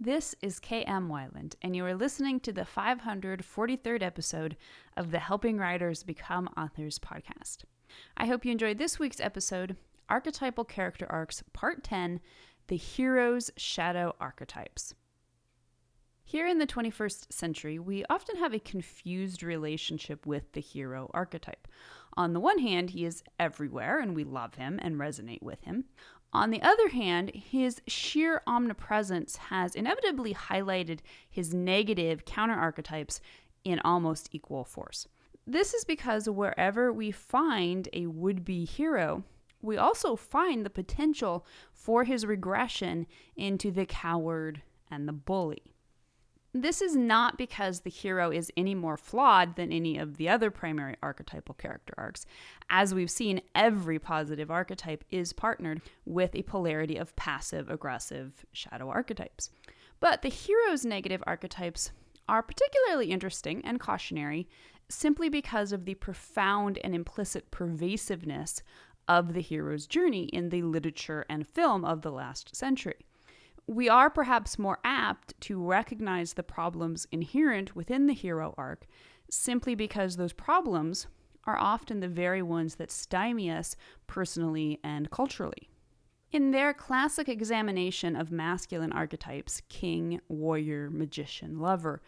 This is K.M. Weiland, and you are listening to the 543rd episode of the Helping Writers Become Authors podcast. I hope you enjoyed this week's episode, Archetypal Character Arcs, Part 10, The Hero's Shadow Archetypes. Here in the 21st century, we often have a confused relationship with the hero archetype. On the one hand, he is everywhere, and we love him and resonate with him. On the other hand, his sheer omnipresence has inevitably highlighted his negative counter-archetypes in almost equal force. This is because wherever we find a would-be hero, we also find the potential for his regression into the coward and the bully. This is not because the hero is any more flawed than any of the other primary archetypal character arcs. As we've seen, every positive archetype is partnered with a polarity of passive-aggressive shadow archetypes. But the hero's negative archetypes are particularly interesting and cautionary simply because of the profound and implicit pervasiveness of the hero's journey in the literature and film of the last century. We are perhaps more apt to recognize the problems inherent within the hero arc simply because those problems are often the very ones that stymie us personally and culturally. In their classic examination of masculine archetypes, king, warrior, magician, lover,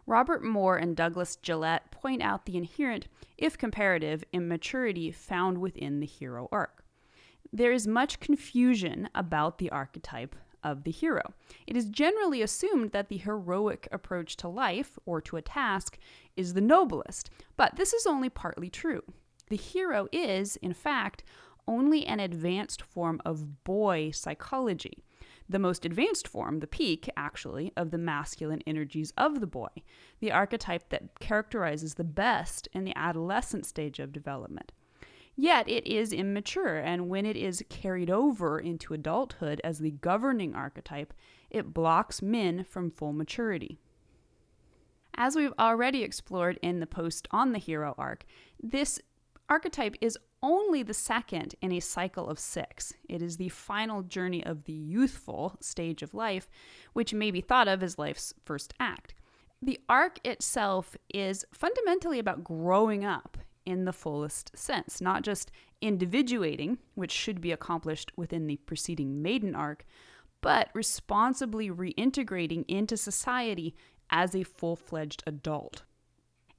Robert Moore and Douglas Gillette point out the inherent, if comparative, immaturity found within the hero arc. There is much confusion about the archetype of the hero. It is generally assumed that the heroic approach to life or to a task is the noblest, but this is only partly true. The hero is, in fact, only an advanced form of boy psychology. The most advanced form, the peak, actually, of the masculine energies of the boy, the archetype that characterizes the best in the adolescent stage of development. Yet it is immature, and when it is carried over into adulthood as the governing archetype, it blocks men from full maturity. As we've already explored in the post on the hero arc, this archetype is only the second in a cycle of 6. It is the final journey of the youthful stage of life, which may be thought of as life's first act. The arc itself is fundamentally about growing up in the fullest sense, not just individuating, which should be accomplished within the preceding maiden arc, but responsibly reintegrating into society as a full-fledged adult.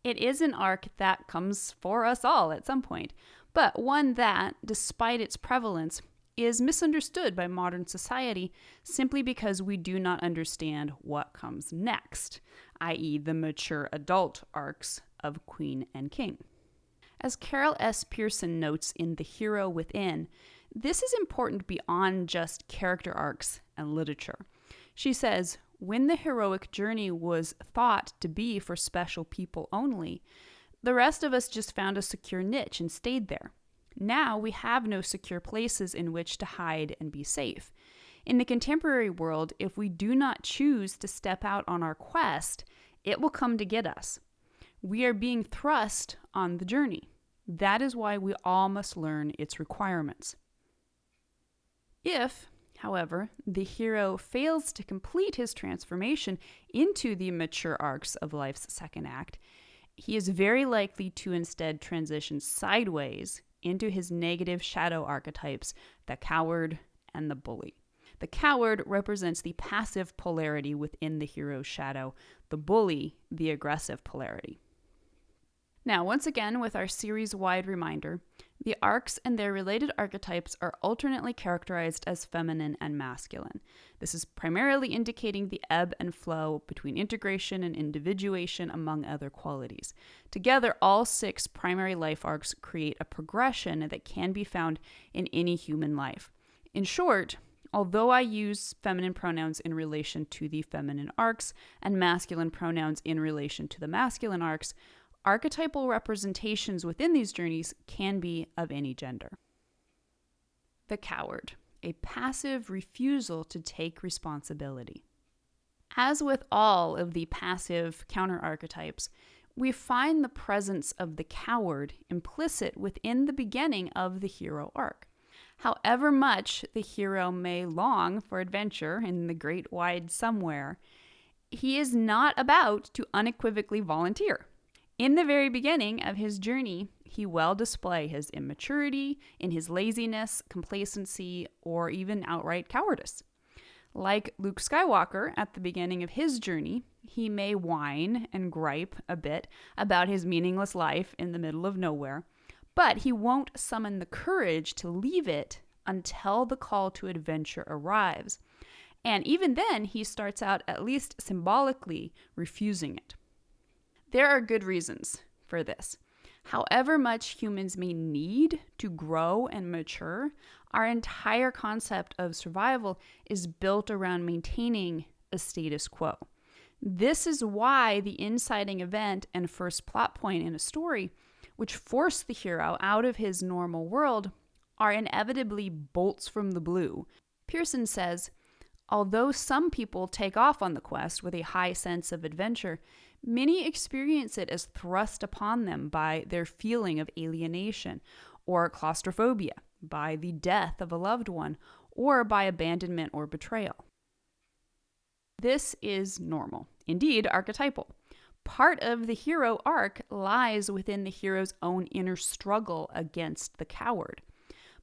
It is an arc that comes for us all at some point, but one that, despite its prevalence, is misunderstood by modern society simply because we do not understand what comes next, i.e. the mature adult arcs of Queen and King. As Carol S. Pearson notes in The Hero Within, this is important beyond just character arcs and literature. She says, when the heroic journey was thought to be for special people only, the rest of us just found a secure niche and stayed there. Now we have no secure places in which to hide and be safe. In the contemporary world, if we do not choose to step out on our quest, it will come to get us. We are being thrust on the journey. That is why we all must learn its requirements. If, however, the hero fails to complete his transformation into the mature arcs of life's second act, he is very likely to instead transition sideways into his negative shadow archetypes, the coward and the bully. The coward represents the passive polarity within the hero's shadow, the bully, the aggressive polarity. Now, once again, with our series-wide reminder, the arcs and their related archetypes are alternately characterized as feminine and masculine. This is primarily indicating the ebb and flow between integration and individuation, among other qualities. Together, all 6 primary life arcs create a progression that can be found in any human life. In short, although I use feminine pronouns in relation to the feminine arcs and masculine pronouns in relation to the masculine arcs, archetypal representations within these journeys can be of any gender. The coward, a passive refusal to take responsibility. As with all of the passive counter-archetypes, we find the presence of the coward implicit within the beginning of the hero arc. However much the hero may long for adventure in the great wide somewhere, he is not about to unequivocally volunteer. In the very beginning of his journey, he will display his immaturity in his laziness, complacency, or even outright cowardice. Like Luke Skywalker at the beginning of his journey, he may whine and gripe a bit about his meaningless life in the middle of nowhere, but he won't summon the courage to leave it until the call to adventure arrives. And even then, he starts out, at least symbolically, refusing it. There are good reasons for this. However much humans may need to grow and mature, our entire concept of survival is built around maintaining a status quo. This is why the inciting event and first plot point in a story, which force the hero out of his normal world, are inevitably bolts from the blue. Pearson says, although some people take off on the quest with a high sense of adventure, many experience it as thrust upon them by their feeling of alienation or claustrophobia, by the death of a loved one, or by abandonment or betrayal. This is normal, indeed archetypal. Part of the hero arc lies within the hero's own inner struggle against the coward.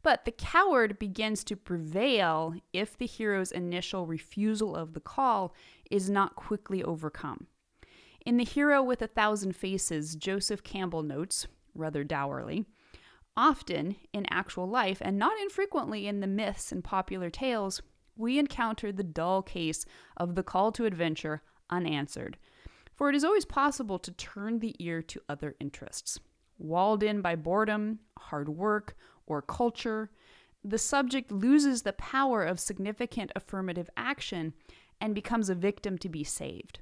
But the coward begins to prevail if the hero's initial refusal of the call is not quickly overcome. In The Hero with 1,000 Faces, Joseph Campbell notes, rather dourly, often in actual life, and not infrequently in the myths and popular tales, we encounter the dull case of the call to adventure unanswered. For it is always possible to turn the ear to other interests. Walled in by boredom, hard work, or culture, the subject loses the power of significant affirmative action and becomes a victim to be saved.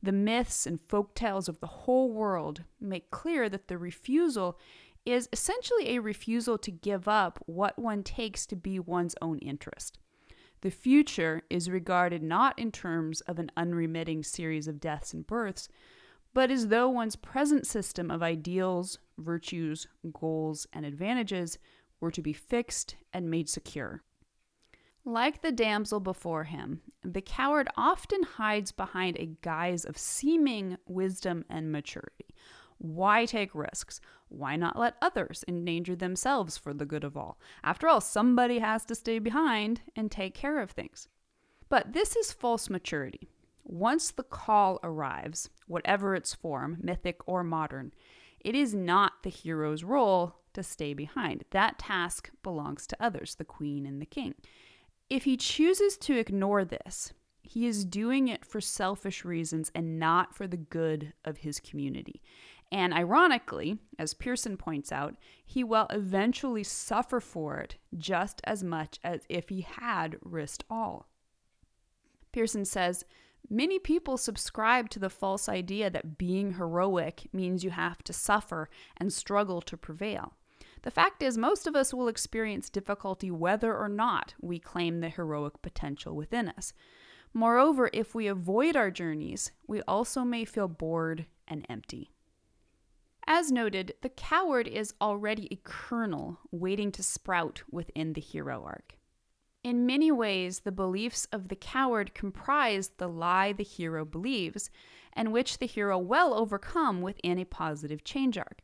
The myths and folktales of the whole world make clear that the refusal is essentially a refusal to give up what one takes to be one's own interest. The future is regarded not in terms of an unremitting series of deaths and births, but as though one's present system of ideals, virtues, goals, and advantages were to be fixed and made secure. Like the damsel before him, the coward often hides behind a guise of seeming wisdom and maturity. Why take risks? Why not let others endanger themselves for the good of all? After all, somebody has to stay behind and take care of things. But this is false maturity. Once the call arrives, whatever its form, mythic or modern, it is not the hero's role to stay behind. That task belongs to others, the queen and the king. If he chooses to ignore this, he is doing it for selfish reasons and not for the good of his community. And ironically, as Pearson points out, he will eventually suffer for it just as much as if he had risked all. Pearson says, many people subscribe to the false idea that being heroic means you have to suffer and struggle to prevail. The fact is, most of us will experience difficulty whether or not we claim the heroic potential within us. Moreover, if we avoid our journeys, we also may feel bored and empty. As noted, the coward is already a kernel waiting to sprout within the hero arc. In many ways, the beliefs of the coward comprise the lie the hero believes, and which the hero will overcome within a positive change arc.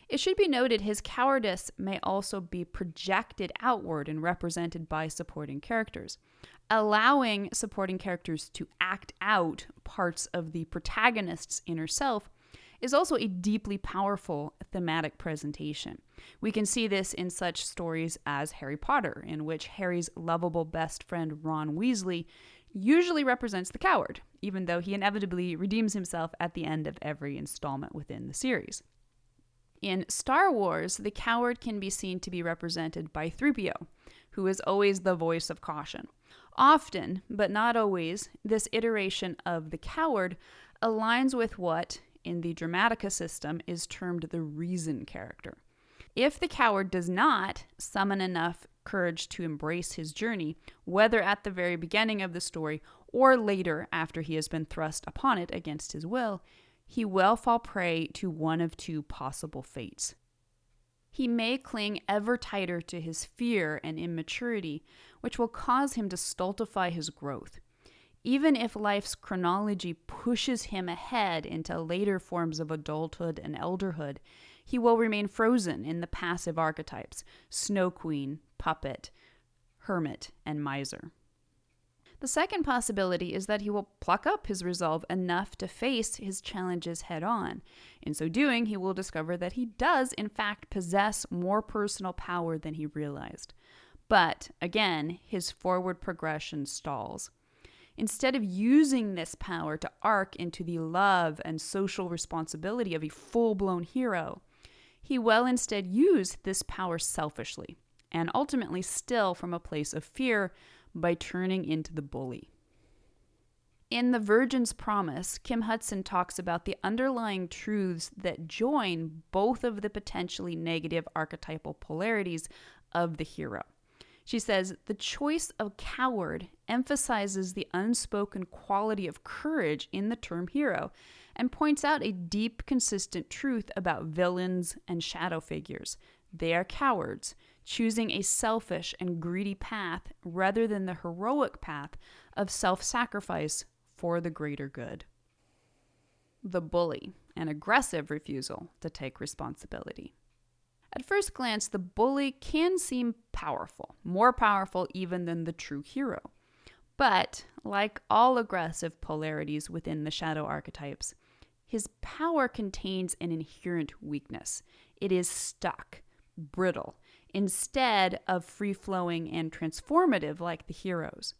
It should be noted his cowardice may also be projected outward and represented by supporting characters. Allowing supporting characters to act out parts of the protagonist's inner self is also a deeply powerful thematic presentation. We can see this in such stories as Harry Potter, in which Harry's lovable best friend Ron Weasley usually represents the coward, even though he inevitably redeems himself at the end of every installment within the series. In Star Wars, the coward can be seen to be represented by 3PO, who is always the voice of caution. Often, but not always, this iteration of the coward aligns with what, in the Dramatica system, is termed the reason character. If the coward does not summon enough courage to embrace his journey, whether at the very beginning of the story or later after he has been thrust upon it against his will, he will fall prey to one of two possible fates. He may cling ever tighter to his fear and immaturity, which will cause him to stultify his growth. Even if life's chronology pushes him ahead into later forms of adulthood and elderhood, he will remain frozen in the passive archetypes: Snow Queen, Puppet, Hermit, and Miser. The second possibility is that he will pluck up his resolve enough to face his challenges head on. In so doing, he will discover that he does, in fact, possess more personal power than he realized. But, again, his forward progression stalls. Instead of using this power to arc into the love and social responsibility of a full-blown hero, he will instead use this power selfishly, and ultimately still from a place of fear, by turning into the bully. In The Virgin's Promise, Kim Hudson talks about the underlying truths that join both of the potentially negative archetypal polarities of the hero. She says, the choice of coward emphasizes the unspoken quality of courage in the term hero and points out a deep, consistent truth about villains and shadow figures. They are cowards, choosing a selfish and greedy path rather than the heroic path of self-sacrifice for the greater good. The bully, an aggressive refusal to take responsibility. At first glance, the bully can seem powerful, more powerful even than the true hero. But, like all aggressive polarities within the shadow archetypes, his power contains an inherent weakness. It is stuck, brittle, instead of free-flowing and transformative like the heroes.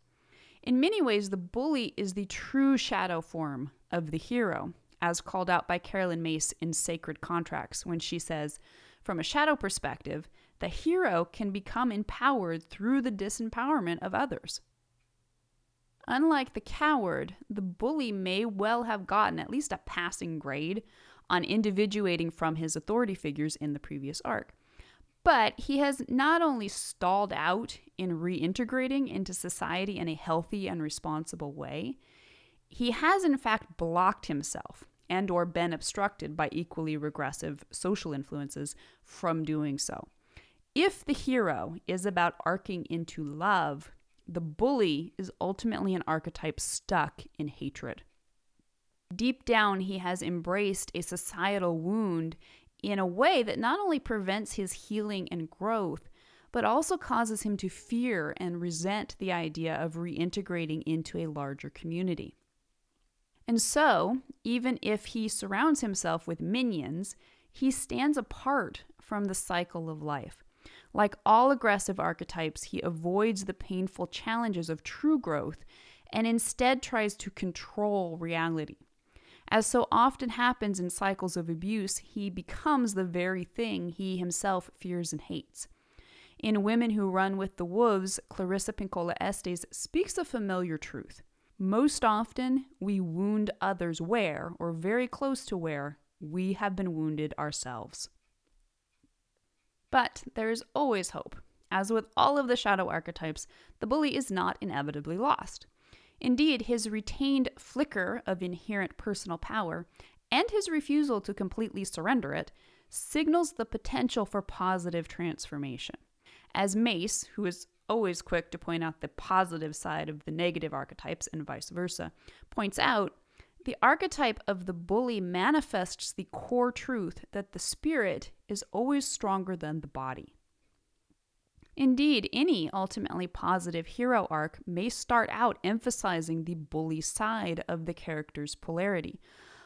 In many ways, the bully is the true shadow form of the hero, as called out by Carolyn Myss in Sacred Contracts when she says, from a shadow perspective, the hero can become empowered through the disempowerment of others. Unlike the coward, the bully may well have gotten at least a passing grade on individuating from his authority figures in the previous arc. But he has not only stalled out in reintegrating into society in a healthy and responsible way, he has in fact blocked himself and or been obstructed by equally regressive social influences from doing so. If the hero is about arcing into love, the bully is ultimately an archetype stuck in hatred. Deep down, he has embraced a societal wound in a way that not only prevents his healing and growth, but also causes him to fear and resent the idea of reintegrating into a larger community. And so, even if he surrounds himself with minions, he stands apart from the cycle of life. Like all aggressive archetypes, he avoids the painful challenges of true growth and instead tries to control reality. As so often happens in cycles of abuse, he becomes the very thing he himself fears and hates. In Women Who Run with the Wolves, Clarissa Pinkola Estes speaks a familiar truth. Most often, we wound others where, or very close to where, we have been wounded ourselves. But there is always hope. As with all of the shadow archetypes, the bully is not inevitably lost. Indeed, his retained flicker of inherent personal power and his refusal to completely surrender it signals the potential for positive transformation. As Mace, who is always quick to point out the positive side of the negative archetypes and vice versa, points out, the archetype of the bully manifests the core truth that the spirit is always stronger than the body. Indeed, any ultimately positive hero arc may start out emphasizing the bully side of the character's polarity.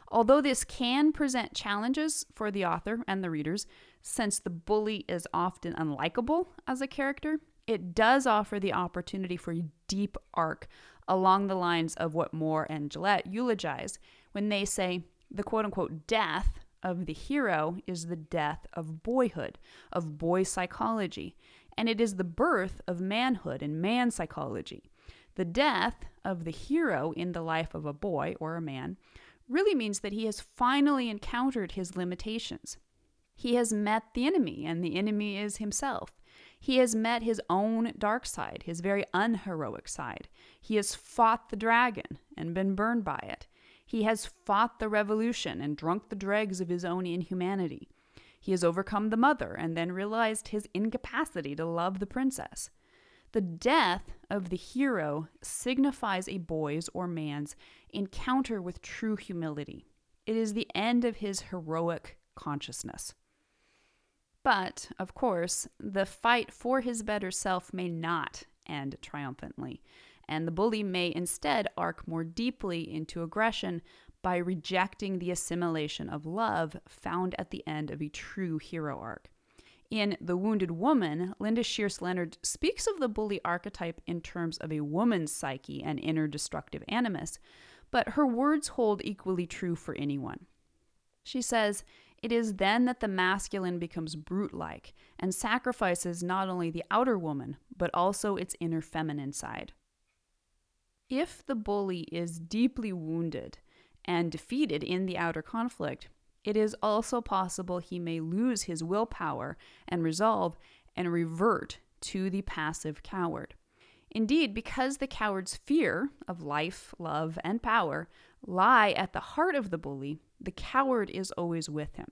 Although this can present challenges for the author and the readers, since the bully is often unlikable as a character, it does offer the opportunity for a deep arc along the lines of what Moore and Gillette eulogize when they say the quote-unquote death of the hero is the death of boyhood, of boy psychology, and it is the birth of manhood and man psychology. The death of the hero in the life of a boy or a man really means that he has finally encountered his limitations. He has met the enemy, and the enemy is himself. He has met his own dark side, his very unheroic side. He has fought the dragon and been burned by it. He has fought the revolution and drunk the dregs of his own inhumanity. He has overcome the mother and then realized his incapacity to love the princess. The death of the hero signifies a boy's or man's encounter with true humility. It is the end of his heroic consciousness. But, of course, the fight for his better self may not end triumphantly, and the bully may instead arc more deeply into aggression by rejecting the assimilation of love found at the end of a true hero arc. In The Wounded Woman, Linda Shears Leonard speaks of the bully archetype in terms of a woman's psyche and inner destructive animus, but her words hold equally true for anyone. She says, "It is then that the masculine becomes brute-like and sacrifices not only the outer woman, but also its inner feminine side." If the bully is deeply wounded and defeated in the outer conflict, it is also possible he may lose his willpower and resolve and revert to the passive coward. Indeed, because the coward's fear of life, love, and power lie at the heart of the bully, the coward is always with him.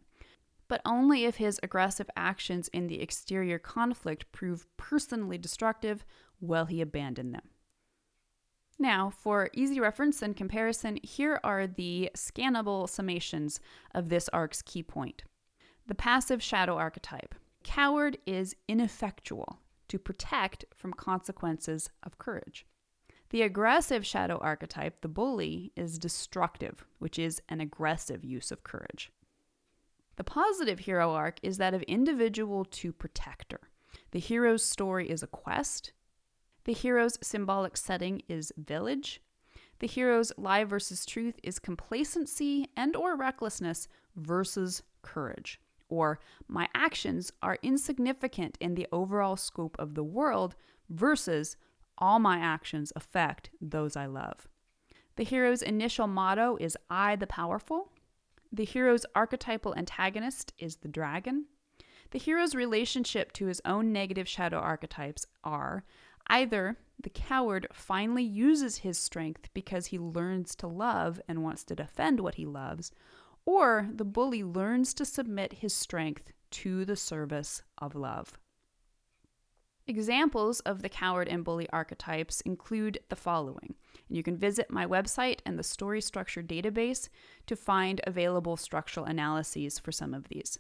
But only if his aggressive actions in the exterior conflict prove personally destructive will he abandon them. Now, for easy reference and comparison, here are the scannable summations of this arc's key point. The passive shadow archetype. Coward is ineffectual to protect from consequences of courage. The aggressive shadow archetype, the bully, is destructive, which is an aggressive use of courage. The positive hero arc is that of individual to protector. The hero's story is a quest. The hero's symbolic setting is village. The hero's lie versus truth is complacency and or recklessness versus courage. Or my actions are insignificant in the overall scope of the world versus all my actions affect those I love. The hero's initial motto is I the powerful. The hero's archetypal antagonist is the dragon. The hero's relationship to his own negative shadow archetypes are either the coward finally uses his strength because he learns to love and wants to defend what he loves, or the bully learns to submit his strength to the service of love. Examples of the coward and bully archetypes include the following. And you can visit my website and the story structure database to find available structural analyses for some of these.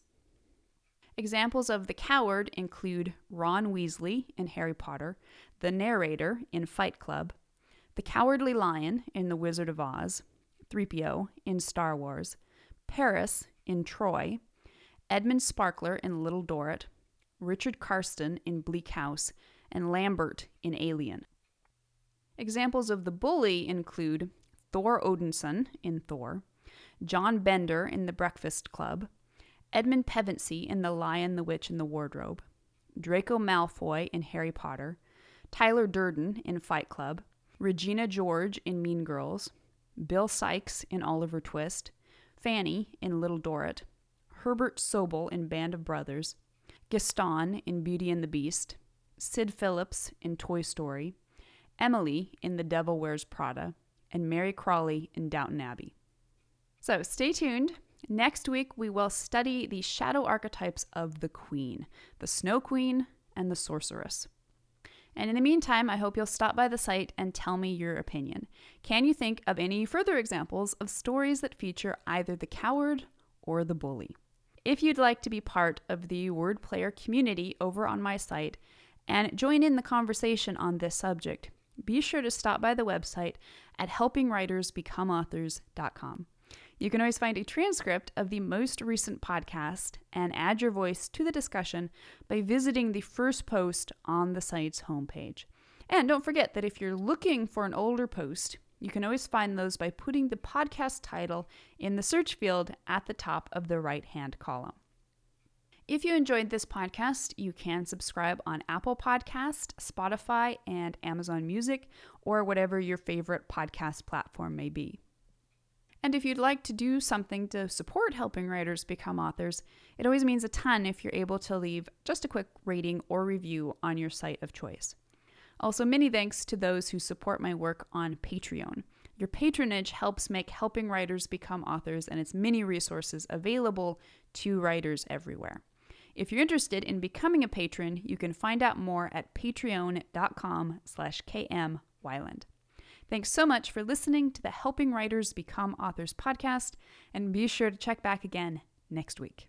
Examples of the coward include Ron Weasley in Harry Potter, the narrator in Fight Club, the Cowardly Lion in The Wizard of Oz, 3PO in Star Wars, Paris in Troy, Edmund Sparkler in Little Dorrit, Richard Karsten in Bleak House, and Lambert in Alien. Examples of the bully include Thor Odinson in Thor, John Bender in The Breakfast Club, Edmund Pevensey in The Lion, the Witch, and the Wardrobe, Draco Malfoy in Harry Potter, Tyler Durden in Fight Club, Regina George in Mean Girls, Bill Sykes in Oliver Twist, Fanny in Little Dorrit, Herbert Sobel in Band of Brothers, Gaston in Beauty and the Beast, Sid Phillips in Toy Story, Emily in The Devil Wears Prada, and Mary Crawley in Downton Abbey. So stay tuned. Next week, we will study the shadow archetypes of the Queen, the Snow Queen, and the Sorceress. And in the meantime, I hope you'll stop by the site and tell me your opinion. Can you think of any further examples of stories that feature either the coward or the bully? If you'd like to be part of the Word Player community over on my site and join in the conversation on this subject, be sure to stop by the website at helpingwritersbecomeauthors.com. You can always find a transcript of the most recent podcast and add your voice to the discussion by visiting the first post on the site's homepage. And don't forget that if you're looking for an older post, you can always find those by putting the podcast title in the search field at the top of the right-hand column. If you enjoyed this podcast, you can subscribe on Apple Podcast, Spotify, and Amazon Music, or whatever your favorite podcast platform may be. And if you'd like to do something to support helping writers become authors, it always means a ton if you're able to leave just a quick rating or review on your site of choice. Also, many thanks to those who support my work on Patreon. Your patronage helps make Helping Writers Become Authors and its many resources available to writers everywhere. If you're interested in becoming a patron, you can find out more at patreon.com/kmweiland. Thanks so much for listening to the Helping Writers Become Authors podcast, and be sure to check back again next week.